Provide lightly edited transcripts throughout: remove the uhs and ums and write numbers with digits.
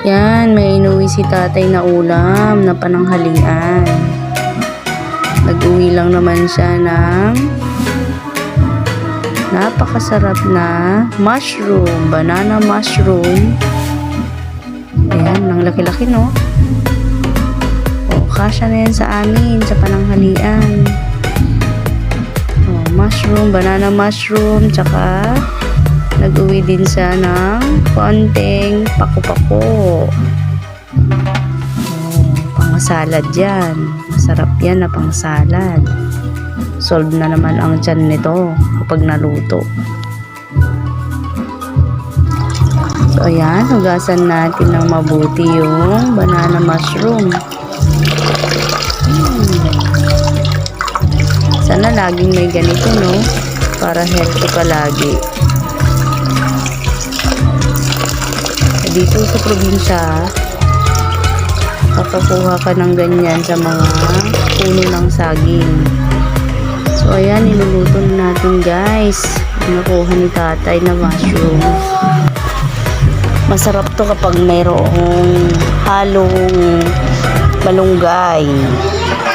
Yan, may inuwi si tatay na ulam na pananghalian. Nag-uwi lang naman siya ng napakasarap na mushroom, banana mushroom. Ayan, ang laki-laki, no? O, kasya na yan sa amin, sa pananghalian. O, mushroom, banana mushroom, tsaka nag-uwi din siya ng konting pako-pako. Pang-salad yan. Masarap yan na pang-salad. Solve na naman ang tiyan nito kapag naluto. So, ayan. Hugasan natin ng mabuti yung banana mushroom. Sana laging may ganito, no? Para healthy palagi. Dito sa probinsya, kakakuha ka ng ganyan sa mga puno ng saging. So, ayan, niluluto na natin, guys. Nakuha ni tatay na mushroom. Masarap to kapag mayroong halong malunggay.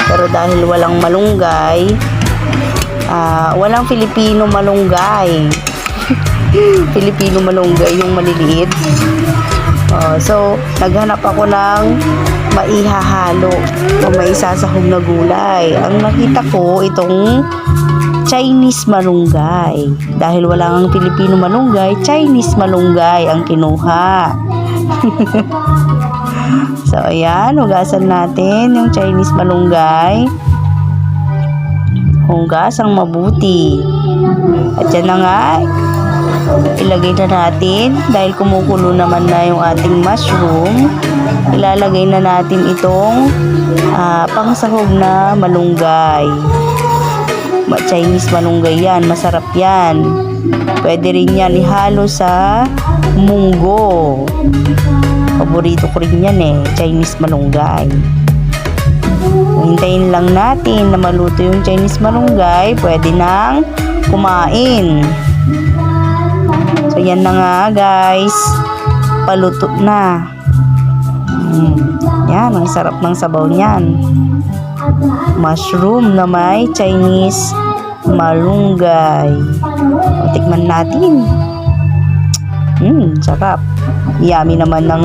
Pero dahil walang malunggay, walang Filipino malunggay. Filipino malunggay, yung maliliit. So, naghanap ako ng maihahalo o maisasahog na gulay. Ang nakita ko, itong Chinese malunggay. Dahil wala ang Filipino malunggay, Chinese malunggay ang kinuha. So, ayan. Hugasan natin yung Chinese malunggay. Hugas ang mabuti. At yan na nga, ilagay na natin dahil kumukulo naman na yung ating mushroom. Ilalagay na natin itong pangsahog na malunggay. Chinese malunggay yan, masarap yan. Pwede rin yan ihalo sa munggo. Paborito ko rin yan Chinese malunggay. Hintayin lang natin na maluto yung Chinese malunggay, pwede nang kumain. So, yan na nga, guys. Paluto na. Yan, ang sarap ng sabaw niyan. Mushroom na may Chinese malunggay. O, tikman natin. Sarap. Yummy naman ng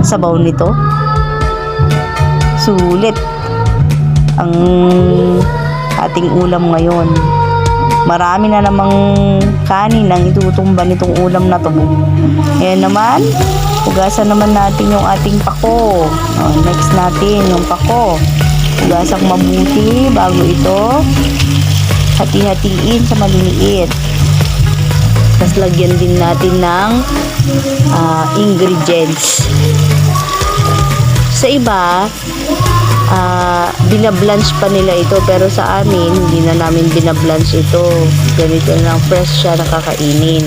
sabaw nito. Sulit ang ating ulam ngayon. Marami na namang kanin ang itutumba nitong ulam na to. Ngayon naman, hugasan naman natin yung ating pako. Next natin yung pako. Hugasan mabuti bago ito hati-hatiin sa maliliit. Tapos lagyan din natin ng ingredients. Sa iba, binablanch pa nila ito, pero sa amin hindi na namin binablanch ito. Ganito lang, fresh siya nakakainin.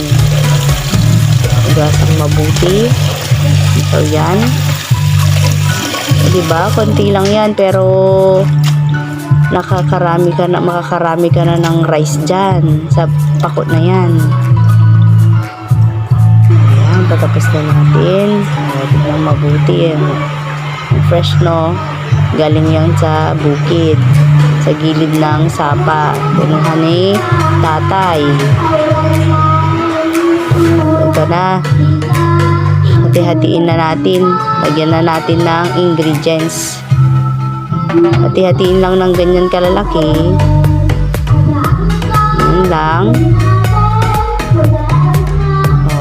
Hugasan mabuti. So, yan. Diba? Konti lang yan, pero makakarami ka na ng rice dyan sa pakot na yan. Ayan, patapos na natin. Tignan mabuti. Fresh, no? Galing yan sa bukid, sa gilid ng sapa. Pinuha ni tatay. Ito na. Hati-hatiin na natin. Lagyan na natin ng ingredients. Hati-hatiin lang ng ganyan kalalaki. Yan lang.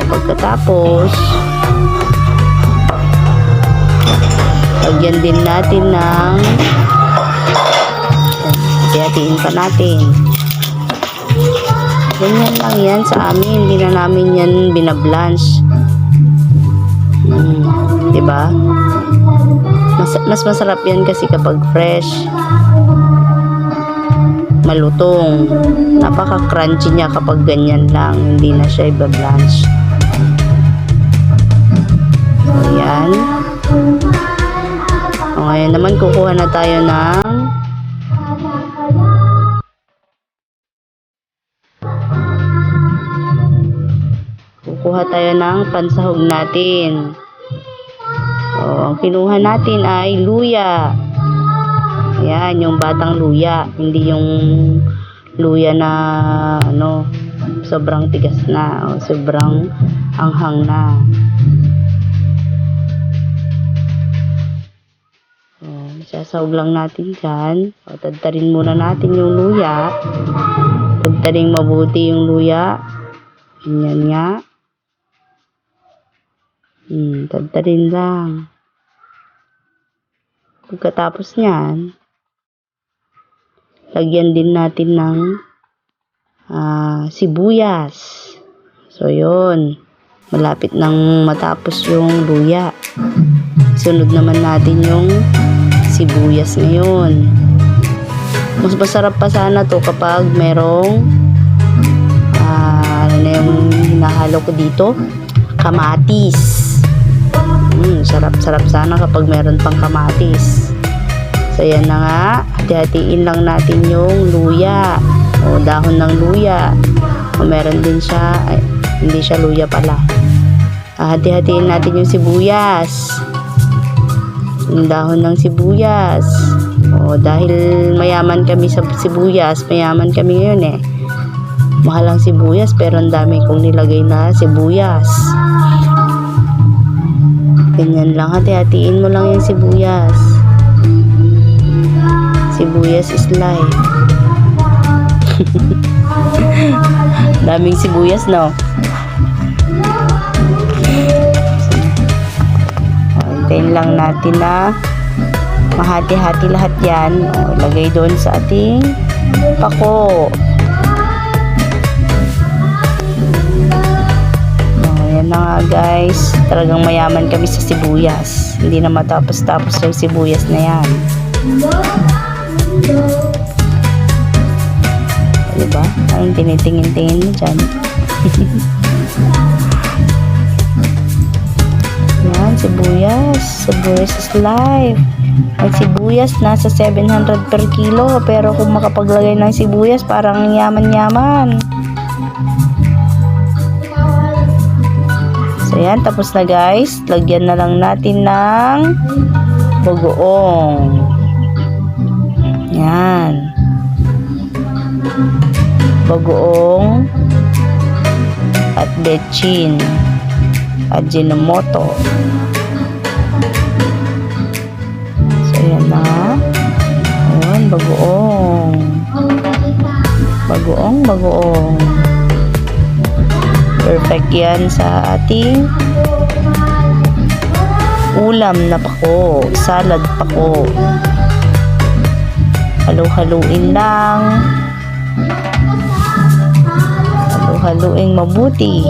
Pagkatapos, lagyan din natin ng hati-hatiin pa natin. Ganyan lang yan sa amin. Hindi na namin yan binablanch. Diba? Mas masarap yan kasi kapag fresh, malutong. Napaka-crunchy niya kapag ganyan lang. Hindi na siya ibablanch. Ayan. Ngayon naman kukuha na tayo ng pansahog natin. So, ang kinuha natin ay luya. Yan, yung batang luya. Hindi yung luya na sobrang tigas na o sobrang anghang na. Sasawag lang natin dyan. O, tadtarin muna natin yung luya. Tadtarin mabuti yung luya. Ganyan nga. Tadtarin lang. Pagkatapos nyan, lagyan din natin ng sibuyas. So, yun. Malapit nang matapos yung luya. Sunod naman natin yung sibuyas ngayon. Mas masarap pa sana to kapag merong ano na yung hinahalo ko dito? Kamatis. Sarap-sarap sana kapag meron pang kamatis. So, yan na nga. Hati-hatiin lang natin yung luya. O, dahon ng luya. O, meron din siya. Ay, hindi siya luya pala. Hati-hatiin natin yung sibuyas. Yung dahon ng sibuyas. O, dahil mayaman kami sa sibuyas, mayaman kami ngayon eh. Mahal ang sibuyas, pero ang dami kong nilagay na sibuyas. Ganyan lang, hati-hatiin mo lang yung sibuyas. Sibuyas is life. Daming sibuyas, no? Hintayin lang natin na mahati-hati lahat yan. O, ilagay doon sa ating pako. Yan na nga guys, talagang mayaman kami sa sibuyas. Hindi na matapos-tapos yung sibuyas na yan. Diba? Anong tinitingin-tingin mo dyan? Yan, sibuyas. Sibuyas is life. Ang sibuyas nasa 700 per kilo, pero kung makapaglagay ng sibuyas parang yaman-yaman. So, yan. Tapos na guys. Lagyan na lang natin ng bagoong. Yan. Bagoong at bechin at Ajinomoto. So, yan na. Ayan, bagoong. Bagoong. Perfect yan sa ating ulam na pako, salad pako. Halu-haluin lang. Halu-haluin mabuti.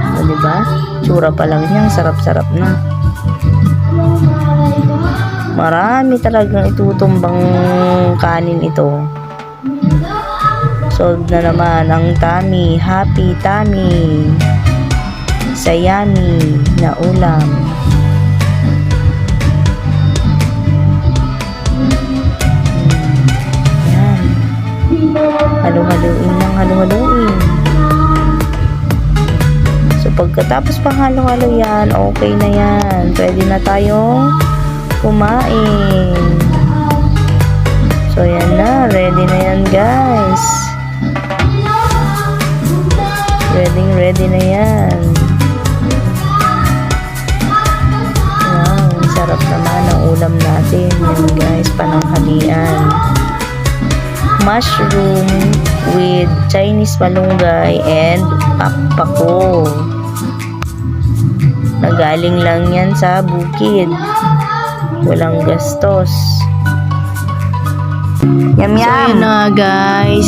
O, diba? Tsura pa lang niyang sarap-sarap na. Marami talagang itutumbang kanin ito. Solve na naman ang tummy, happy tummy, sa yummy na ulam. Yan. Halu-haluin lang, halu-haluin. So, pagkatapos pang halo-halo yan, okay na yan. Pwede na tayong kumain. So, yan na. Ready na yan, guys. Ready na yan. Wow, sarap naman ang ulam natin. Yan guys, pananghalian. Mushroom with Chinese malunggay and pakpako. Nagaling lang yan sa bukid. Walang gastos. Yum yum. So yun na guys,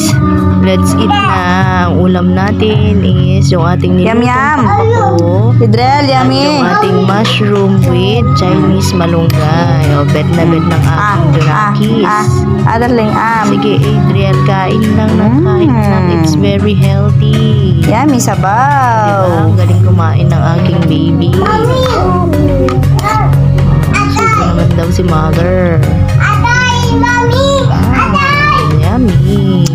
let's eat na. Ang ulam natin is yung ating nilutong pakpako. Hidrel, yummy. Yung ating mushroom with Chinese malunggay. O, bed na bed ng ating Durakis. Darling, Sige Adriel, kain lang ng kain lang. It's very healthy. Yummy, sabaw. Diba? Ang galing kumain ng aking baby. Suko naman daw si mother. Mami! Yummy.